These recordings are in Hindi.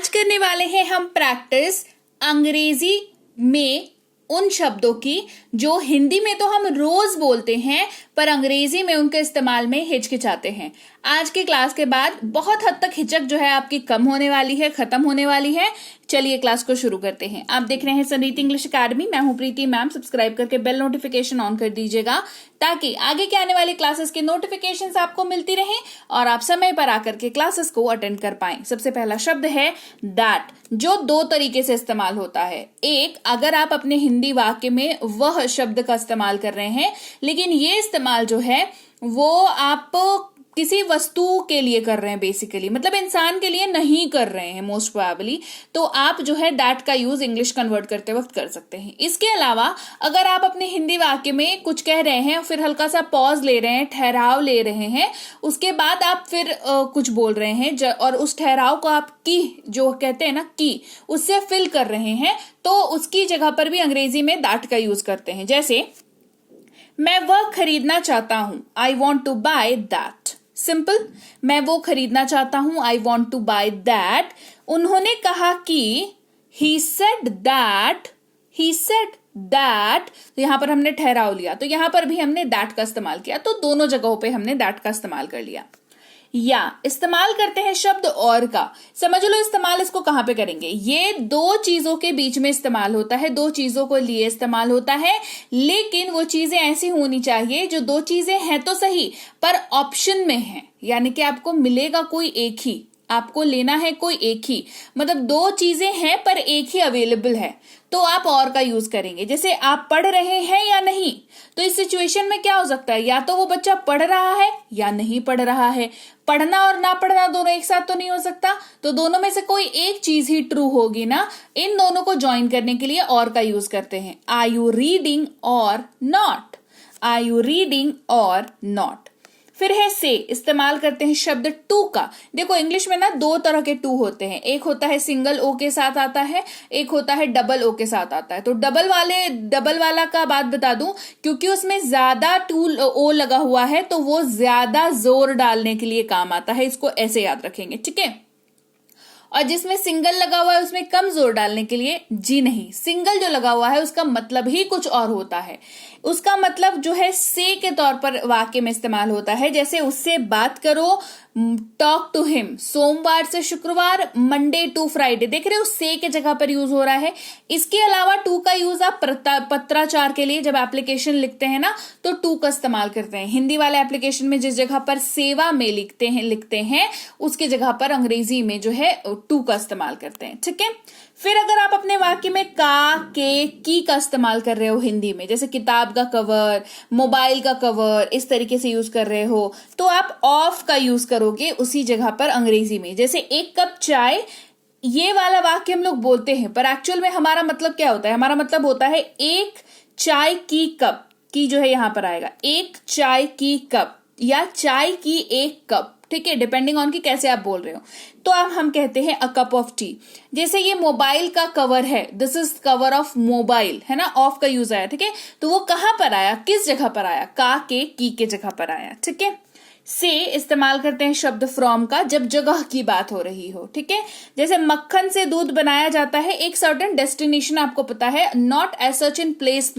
आज करने वाले हैं हम प्रैक्टिस अंग्रेजी में उन शब्दों की जो हिंदी में तो हम रोज बोलते हैं पर अंग्रेजी में उनके इस्तेमाल में हिचकिचाते हैं। आज की क्लास के बाद बहुत हद तक हिचक जो है आपकी कम होने वाली है, खत्म होने वाली है। चलिए क्लास को शुरू करते हैं। आप देख रहे हैं संरीति इंग्लिश अकेडमी। मैं हूं प्रीति मैम। सब्सक्राइब करके बेल नोटिफिकेशन ऑन कर दीजिएगा ताकि आगे के आने वाली क्लासेस की नोटिफिकेशंस आपको मिलती रहें और आप समय पर आकर के क्लासेस को अटेंड कर पाएं। सबसे पहला शब्द है दैट, जो दो तरीके से इस्तेमाल होता है। एक, अगर आप अपने हिंदी वाक्य में वह शब्द का इस्तेमाल कर रहे हैं, लेकिन ये इस्तेमाल जो है वो आप किसी वस्तु के लिए कर रहे हैं, बेसिकली मतलब इंसान के लिए नहीं कर रहे हैं मोस्ट प्रोबेबली, तो आप जो है दैट का यूज इंग्लिश कन्वर्ट करते वक्त कर सकते हैं। इसके अलावा अगर आप अपने हिंदी वाक्य में कुछ कह रहे हैं, फिर हल्का सा पॉज ले रहे हैं, ठहराव ले रहे हैं, उसके बाद आप फिर कुछ बोल रहे हैं और उस ठहराव को आप की जो कहते हैं ना की उससे फिल कर रहे हैं, तो उसकी जगह पर भी अंग्रेजी में दैट का यूज करते हैं। जैसे मैं वह खरीदना चाहता हूं, I want to buy that. Simple, मैं वो खरीदना चाहता हूं, I want to buy that. उन्होंने कहा कि he said that, he said that, तो यहां पर हमने ठहराव लिया, तो यहां पर भी हमने दैट का इस्तेमाल किया, तो दोनों जगहों पे हमने दैट का इस्तेमाल कर लिया। या इस्तेमाल करते हैं शब्द और का। समझ लो इस्तेमाल इसको कहां पे करेंगे। ये दो चीजों के बीच में इस्तेमाल होता है, दो चीजों को लिए इस्तेमाल होता है, लेकिन वो चीजें ऐसी होनी चाहिए जो दो चीजें हैं तो सही पर ऑप्शन में है, यानी कि आपको मिलेगा कोई एक ही, आपको लेना है कोई एक ही, मतलब दो चीजें हैं पर एक ही अवेलेबल है, तो आप और का यूज करेंगे। जैसे आप पढ़ रहे हैं या नहीं, तो इस सिचुएशन में क्या हो सकता है, या तो वो बच्चा पढ़ रहा है या नहीं पढ़ रहा है। पढ़ना और ना पढ़ना दोनों एक साथ तो नहीं हो सकता, तो दोनों में से कोई एक चीज ही ट्रू होगी ना। इन दोनों को ज्वाइन करने के लिए और का यूज करते हैं। आर यू रीडिंग और नॉट, आर यू रीडिंग और नॉट। फिर है से, इस्तेमाल करते हैं शब्द टू का। देखो इंग्लिश में ना दो तरह के टू होते हैं, एक होता है सिंगल ओ के साथ आता है, एक होता है डबल ओ के साथ आता है। तो डबल वाला का बात बता दूं, क्योंकि उसमें ज्यादा टू ओ लगा हुआ है तो वो ज्यादा जोर डालने के लिए काम आता है, इसको ऐसे याद रखेंगे, ठीक है। और जिसमें सिंगल लगा हुआ है उसमें कम जोर डालने के लिए जी नहीं, सिंगल जो लगा हुआ है उसका मतलब ही कुछ और होता है। उसका मतलब जो है से के तौर पर वाक्य में इस्तेमाल होता है। जैसे उससे बात करो, टॉक टू हिम, सोमवार से शुक्रवार, मंडे टू फ्राइडे। देख रहे हो से के जगह पर यूज हो रहा है। इसके अलावा टू का यूज आप पत्राचार के लिए जब एप्लीकेशन लिखते हैं ना तो टू का इस्तेमाल करते हैं। हिंदी वाले एप्लीकेशन में जिस जगह पर सेवा में लिखते हैं उसकी जगह पर अंग्रेजी में जो है टू का इस्तेमाल करते हैं, ठीक है। फिर अगर आप अपने वाक्य में का, के, की का इस्तेमाल कर रहे हो हिंदी में, जैसे किताब का कवर, मोबाइल का कवर, इस तरीके से यूज कर रहे हो, तो आप ऑफ का यूज करोगे उसी जगह पर अंग्रेजी में। जैसे एक कप चाय, ये वाला वाक्य हम लोग बोलते हैं पर एक्चुअल में हमारा मतलब क्या होता है, हमारा मतलब होता है एक चाय की कप, की जो है यहां पर आएगा, एक चाय की कप या चाय की एक कप, ठीक है, डिपेंडिंग ऑन कि कैसे आप बोल रहे हो। तो अब हम कहते हैं अ कप ऑफ टी। जैसे ये मोबाइल का कवर है, this is cover of mobile, है ना, ऑफ का यूज आया, ठीक है। तो वो कहां पर आया, किस जगह पर आया, का के की के जगह पर आया, ठीक है। से इस्तेमाल करते हैं शब्द फ्रॉम का जब जगह की बात हो रही हो, ठीक है। जैसे मक्खन से दूध बनाया जाता है, एक सर्टेन डेस्टिनेशन आपको पता है, not as such in place,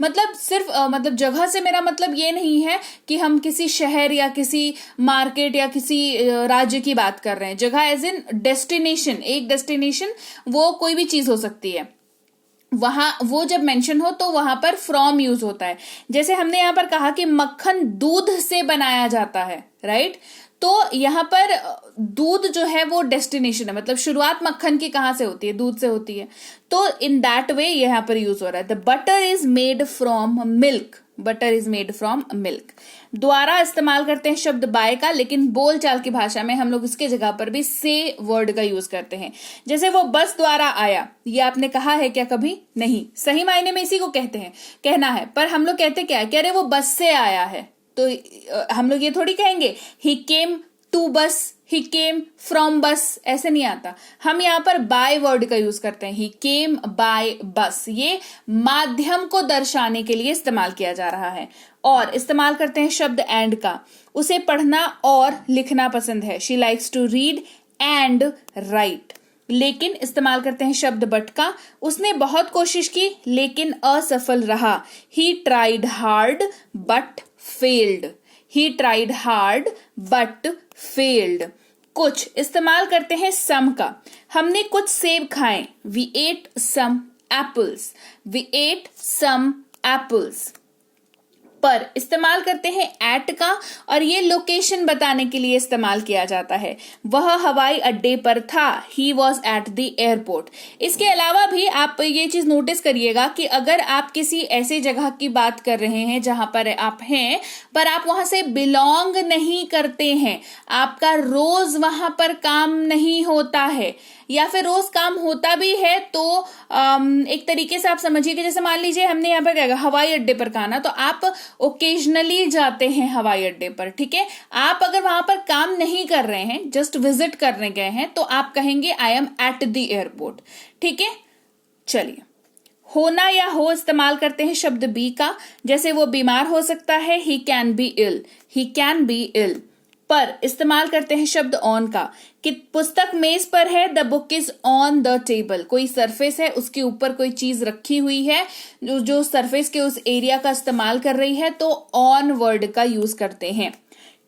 मतलब सिर्फ मतलब जगह से मेरा मतलब ये नहीं है कि हम किसी शहर या किसी मार्केट या किसी राज्य की बात कर रहे हैं। जगह एज इन डेस्टिनेशन, एक डेस्टिनेशन, वो कोई भी चीज हो सकती है, वहां वो जब मेंशन हो तो वहां पर फ्रॉम यूज होता है। जैसे हमने यहां पर कहा कि मक्खन दूध से बनाया जाता है, राइट, तो यहां पर दूध जो है वो डेस्टिनेशन है, मतलब शुरुआत मक्खन की कहां से होती है, दूध से होती है, तो इन दैट वे यहां पर यूज हो रहा है। The butter is made from milk, butter is made from milk. द्वारा इस्तेमाल करते हैं शब्द बाय का, लेकिन बोलचाल की भाषा में हम लोग इसके जगह पर भी से वर्ड का यूज करते हैं। जैसे वो बस द्वारा आया, ये आपने कहा है क्या कभी? नहीं, सही मायने में इसी को कहते हैं, कहना है, पर हम लोग कहते क्या है, कह रहे वो बस से आया है, तो हम लोग ये थोड़ी कहेंगे ही केम टू बस, ही केम फ्रॉम बस, ऐसे नहीं आता। हम यहाँ पर बाय वर्ड का यूज करते हैं, ही केम बाय बस। ये माध्यम को दर्शाने के लिए इस्तेमाल किया जा रहा है। और इस्तेमाल करते हैं शब्द एंड का, उसे पढ़ना और लिखना पसंद है, she likes to read and write. लेकिन इस्तेमाल करते हैं शब्द बट का। उसने बहुत कोशिश की लेकिन असफल रहा। He tried hard but failed. He tried hard but failed. कुछ इस्तेमाल करते हैं सम का। हमने कुछ सेब खाए। We ate some apples. We ate some apples. पर इस्तेमाल करते हैं एट का, और ये लोकेशन बताने के लिए इस्तेमाल किया जाता है। वह हवाई अड्डे पर था। He was at the airport. इसके अलावा भी आप ये चीज नोटिस करिएगा कि अगर आप किसी ऐसी जगह की बात कर रहे हैं जहां पर आप हैं पर आप वहां से बिलोंग नहीं करते हैं, आपका रोज वहां पर काम नहीं होता है, या फिर रोज काम होता भी है तो एक तरीके से आप समझिए कि जैसे मान लीजिए हमने यहाँ पर क्या कहा, हवाई अड्डे पर कहा ना, तो आप ओकेजनली जाते हैं हवाई अड्डे पर, ठीक है। आप अगर वहां पर काम नहीं कर रहे हैं, जस्ट विजिट करने गए हैं, तो आप कहेंगे I am at the airport, ठीक है। चलिए, होना या हो इस्तेमाल करते हैं शब्द बी का। जैसे वो बीमार हो सकता है, he can be ill. He can be ill. पर इस्तेमाल करते हैं शब्द ऑन का, कि पुस्तक मेज पर है, the book is on the table. कोई सरफेस है, उसके ऊपर कोई चीज रखी हुई है, जो सरफेस के उस एरिया का इस्तेमाल कर रही है, तो ऑन वर्ड का यूज करते हैं।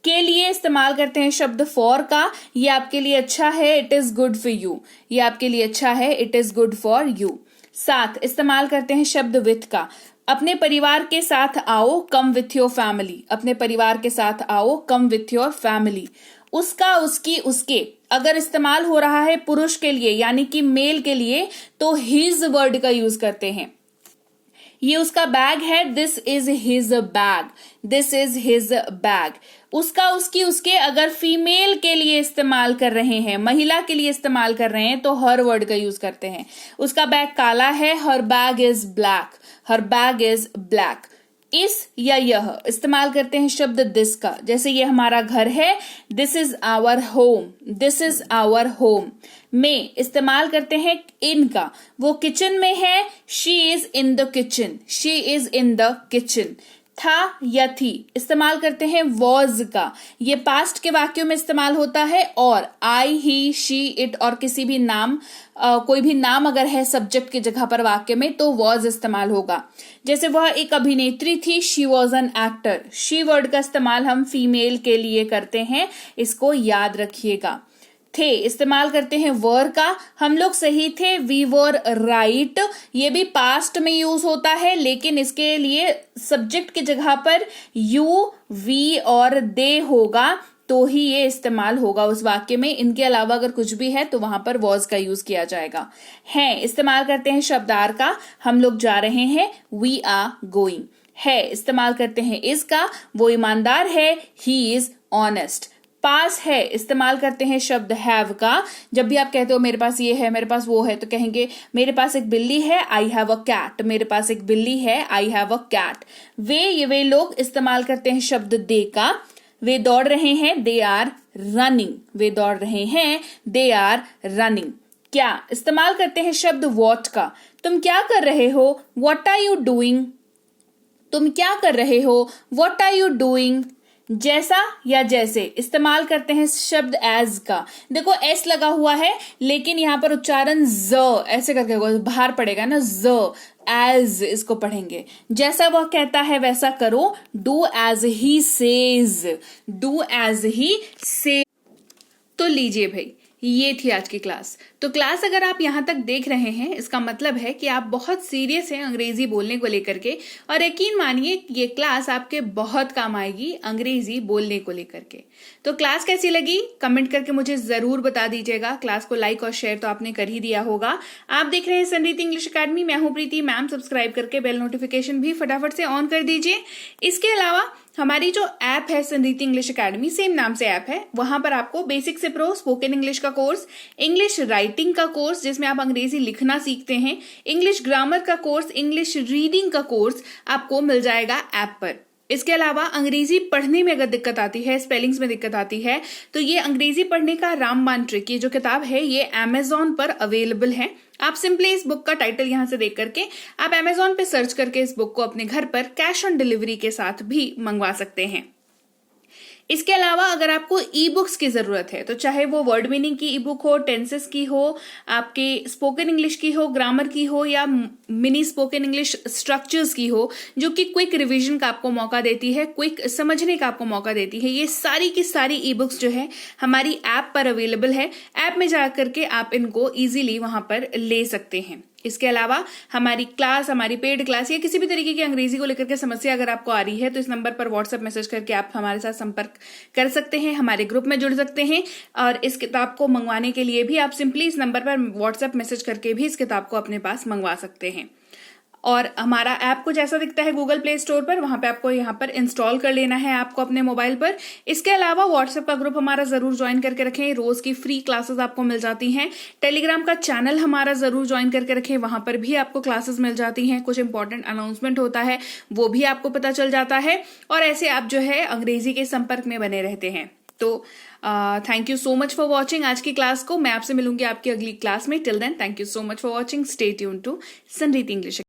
के लिए इस्तेमाल करते हैं शब्द फॉर का। ये आपके लिए अच्छा है, it is good for you. ये आपके लिए अच्छा है, it is good for you. साथ इस्तेमाल करते हैं शब्द विथ का। अपने परिवार के साथ आओ, कम विथ योर फैमिली। अपने परिवार के साथ आओ, कम विथ योर फैमिली। उसका, उसकी, उसके अगर इस्तेमाल हो रहा है पुरुष के लिए यानी कि मेल के लिए, तो हिज वर्ड का यूज करते हैं। ये उसका बैग है, this is his bag. This is his bag. उसका, उसकी, उसके अगर फीमेल के लिए इस्तेमाल कर रहे हैं, महिला के लिए इस्तेमाल कर रहे हैं, तो हर वर्ड का यूज करते हैं। उसका बैग काला है, her bag is black. Her bag is black. इस या यह इस्तेमाल करते हैं शब्द दिस का। जैसे ये हमारा घर है, this is our home. This is our home. में इस्तेमाल करते हैं इन का। वो किचन में है, she is in the kitchen. She is in the kitchen. था या थी इस्तेमाल करते हैं वॉज का। ये पास्ट के वाक्यों में इस्तेमाल होता है, और आई, ही, शी, इट और किसी भी नाम, कोई भी नाम अगर है सब्जेक्ट की जगह पर वाक्य में, तो वॉज इस्तेमाल होगा। जैसे वह एक अभिनेत्री थी, she was an actor. She word का इस्तेमाल हम फीमेल के लिए करते हैं, इसको याद रखिएगा। थे इस्तेमाल करते हैं वर का। हम लोग सही थे, वी वर राइट। ये भी पास्ट में यूज होता है, लेकिन इसके लिए सब्जेक्ट की जगह पर यू, वी और दे होगा, तो ही ये इस्तेमाल होगा उस वाक्य में। इनके अलावा अगर कुछ भी है तो वहां पर वॉज का यूज किया जाएगा। है इस्तेमाल करते हैं शब्द आर का। हम लोग जा रहे हैं, वी आर गोइंग। है इस्तेमाल करते हैं इज का। वो ईमानदार है, ही इज ऑनेस्ट। पास है इस्तेमाल करते हैं शब्द हैव का। जब भी आप कहते हो मेरे पास ये है, मेरे पास वो है, तो कहेंगे मेरे पास एक बिल्ली है, आई हैव अ कैट। मेरे पास एक बिल्ली है, आई हैव अ कैट। वे लोग इस्तेमाल करते हैं शब्द दे का। वे दौड़ रहे हैं, दे आर रनिंग। वे दौड़ रहे हैं, दे आर रनिंग। क्या इस्तेमाल करते हैं शब्द वॉट का। तुम क्या कर रहे हो, व्हाट आर यू डूइंग। तुम क्या कर रहे हो, व्हाट आर यू डूइंग। जैसा या जैसे इस्तेमाल करते हैं शब्द एज का। देखो एस लगा हुआ है, लेकिन यहां पर उच्चारण ज ऐसे करके होगा, बाहर पड़ेगा ना, ज एज इसको पढ़ेंगे। जैसा वह कहता है वैसा करो, do as he says. Do as he say. तो लीजिए भाई, ये थी आज की क्लास। तो क्लास अगर आप यहां तक देख रहे हैं, इसका मतलब है कि आप बहुत सीरियस हैं अंग्रेजी बोलने को लेकर के, और यकीन मानिए ये क्लास आपके बहुत काम आएगी अंग्रेजी बोलने को लेकर के। तो क्लास कैसी लगी कमेंट करके मुझे जरूर बता दीजिएगा। क्लास को लाइक और शेयर तो आपने कर ही दिया होगा। आप देख रहे हैं संरीति इंग्लिश अकेडमी, मैं हूं प्रीति मैम। सब्सक्राइब करके बेल नोटिफिकेशन भी फटाफट से ऑन कर दीजिए। इसके अलावा हमारी जो ऐप है संरीति इंग्लिश अकेडमी, सेम नाम से ऐप है, वहां पर आपको बेसिक से प्रो स्पोकन इंग्लिश का कोर्स, इंग्लिश राइटिंग का कोर्स जिसमें आप अंग्रेजी लिखना सीखते हैं, इंग्लिश ग्रामर का कोर्स, इंग्लिश रीडिंग का कोर्स आपको मिल जाएगा ऐप पर। इसके अलावा अंग्रेजी पढ़ने में अगर दिक्कत आती है, स्पेलिंग्स में दिक्कत आती है, तो ये अंग्रेजी पढ़ने का रामबाण ट्रिक, ये जो किताब है ये अमेजॉन पर अवेलेबल है। आप सिंपली इस बुक का टाइटल यहां से देख करके आप अमेजॉन पे सर्च करके इस बुक को अपने घर पर कैश ऑन डिलीवरी के साथ भी मंगवा सकते हैं। इसके अलावा अगर आपको ई बुक्स की जरूरत है, तो चाहे वो वर्ड मीनिंग की ई बुक हो, टेंसेस की हो, आपके स्पोकन इंग्लिश की हो, ग्रामर की हो, या मिनी स्पोकन इंग्लिश स्ट्रक्चर्स की हो, जो कि क्विक रिवीजन का आपको मौका देती है, क्विक समझने का आपको मौका देती है, ये सारी की सारी ई बुक्स जो है हमारी ऐप पर अवेलेबल है। ऐप में जाकर के आप इनको इजीली वहां पर ले सकते हैं। इसके अलावा हमारी क्लास, हमारी पेड क्लास या किसी भी तरीके की अंग्रेजी को लेकर के समस्या अगर आपको आ रही है, तो इस नंबर पर व्हाट्सएप मैसेज करके आप हमारे साथ संपर्क कर सकते हैं, हमारे ग्रुप में जुड़ सकते हैं। और इस किताब को मंगवाने के लिए भी आप सिंपली इस नंबर पर व्हाट्सएप मैसेज करके भी इस किताब को अपने पास मंगवा सकते हैं। और हमारा ऐप कुछ ऐसा दिखता है गूगल प्ले स्टोर पर, वहां पे आपको यहाँ पर इंस्टॉल कर लेना है आपको अपने मोबाइल पर। इसके अलावा व्हाट्सएप का ग्रुप हमारा जरूर ज्वाइन करके रखें, रोज की फ्री क्लासेस आपको मिल जाती हैं। टेलीग्राम का चैनल हमारा जरूर ज्वाइन करके रखें, वहां पर भी आपको क्लासेस मिल जाती हैं, कुछ इंपॉर्टेंट अनाउंसमेंट होता है वो भी आपको पता चल जाता है, और ऐसे आप जो है अंग्रेजी के संपर्क में बने रहते हैं। तो thank you so much for watching आज की क्लास को। मैं आपसे मिलूंगी आपकी अगली क्लास में। Till then, thank you so much for watching. Stay tuned to Sanreet English.